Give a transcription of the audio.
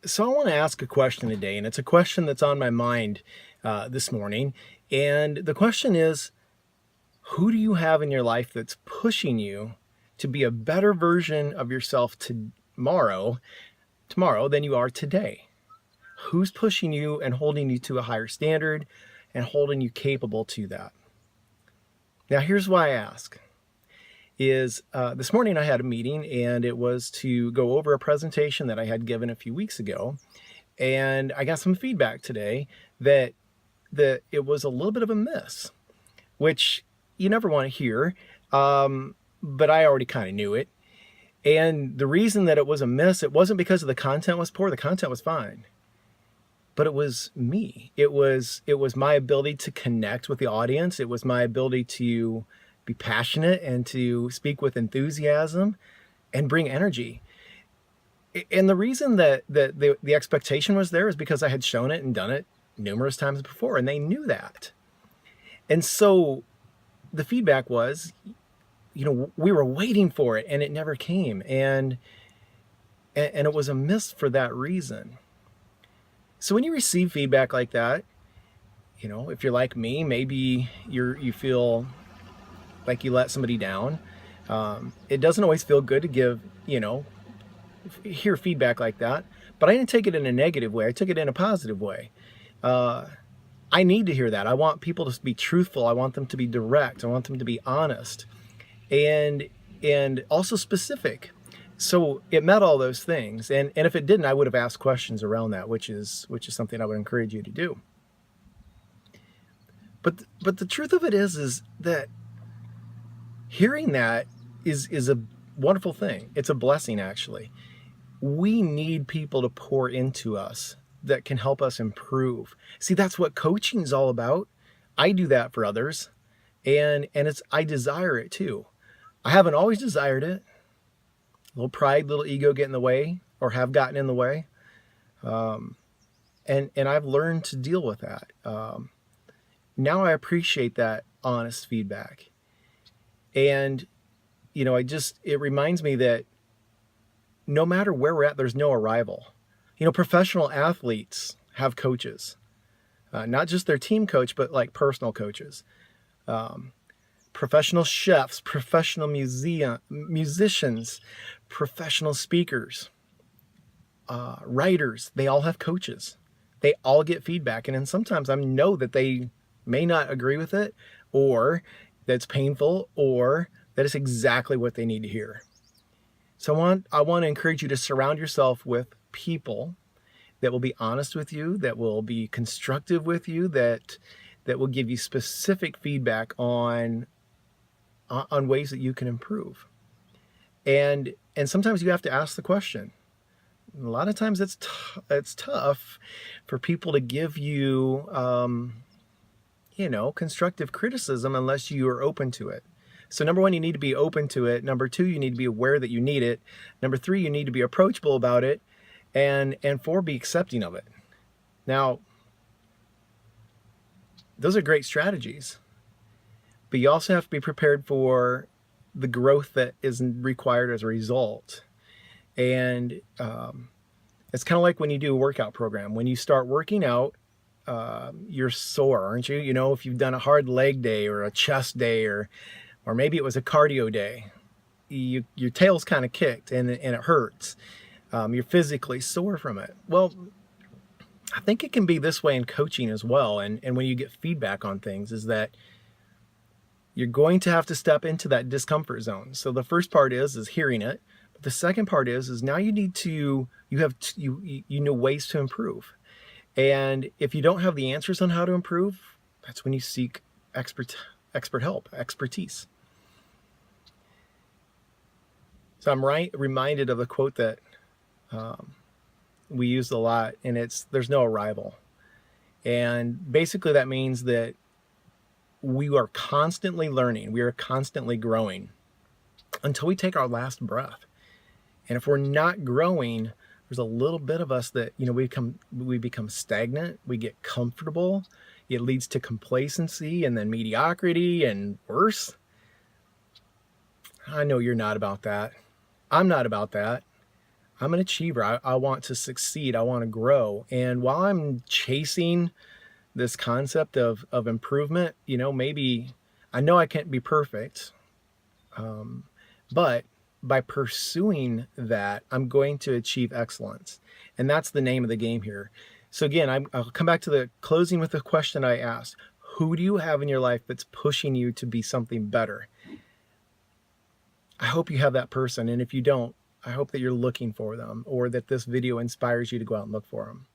So I want to ask a question today, and it's a question that's on my mind this morning. And the question is, who do you have in your life that's pushing you to be a better version of yourself tomorrow than you are today? Who's pushing you and holding you to a higher standard and holding you capable to that? Now, here's why I ask. This morning I had a meeting, and it was to go over a presentation that I had given a few weeks ago. And I got some feedback today that it was a little bit of a miss, which you never want to hear. But I already kind of knew it. And the reason that it was a miss, it wasn't because of the content was poor. The content was fine, but it was me. It was my ability to connect with the audience. It was my ability to be passionate and to speak with enthusiasm and bring energy. And the reason that the expectation was there is because I had shown it and done it numerous times before, and they knew that. And so the feedback was, we were waiting for it and it never came. And it was a miss for that reason. So when you receive feedback like that, if you're like me, maybe you feel like you let somebody down. It doesn't always feel good to hear feedback like that, but I didn't take it in a negative way. I took it in a positive way. I need to hear that. I want people to be truthful. I want them to be direct. I want them to be honest and also specific. So it met all those things. And if it didn't, I would have asked questions around that, which is something I would encourage you to do. But the truth of it is that hearing that is a wonderful thing. It's a blessing, actually. We need people to pour into us that can help us improve. See, that's what coaching is all about. I do that for others, and I desire it too. I haven't always desired it. A little pride, little ego get in the way, or have gotten in the way. And I've learned to deal with that. Now I appreciate that honest feedback. And, it reminds me that no matter where we're at, there's no arrival. Professional athletes have coaches, not just their team coach, but like personal coaches. Professional chefs, professional musicians, professional speakers, writers, they all have coaches. They all get feedback. And then sometimes I know that they may not agree with it, or that's painful, or that is exactly what they need to hear. So I want to encourage you to surround yourself with people that will be honest with you, that will be constructive with you, that will give you specific feedback on ways that you can improve. And sometimes you have to ask the question. A lot of times it's tough for people to give you constructive criticism unless you are open to it. So number one, you need to be open to it. Number two, you need to be aware that you need it. Number three, you need to be approachable about it. And four, be accepting of it. Now, those are great strategies, but you also have to be prepared for the growth that is required as a result. And it's kind of like when you do a workout program. When you start working out, you're sore, aren't you? If you've done a hard leg day or a chest day, or maybe it was a cardio day, your tail's kind of kicked and it hurts. You're physically sore from it. Well, I think it can be this way in coaching as well. And when you get feedback on things, is that you're going to have to step into that discomfort zone. So the first part is hearing it. But the second part is now you need to, you know ways to improve. And if you don't have the answers on how to improve, that's when you seek expert help, expertise. So I'm reminded of a quote that we use a lot, and there's no arrival. And basically that means that we are constantly learning. We are constantly growing until we take our last breath. And if we're not growing, there's a little bit of us that, we become stagnant. We get comfortable. It leads to complacency and then mediocrity and worse. I know you're not about that. I'm not about that. I'm an achiever. I want to succeed. I want to grow. And while I'm chasing this concept of improvement, you know, maybe I know I can't be perfect, but by pursuing that, I'm going to achieve excellence. And that's the name of the game here. So again, I'll come back to the closing with the question I asked. Who do you have in your life that's pushing you to be something better? I hope you have that person. And if you don't, I hope that you're looking for them, or that this video inspires you to go out and look for them.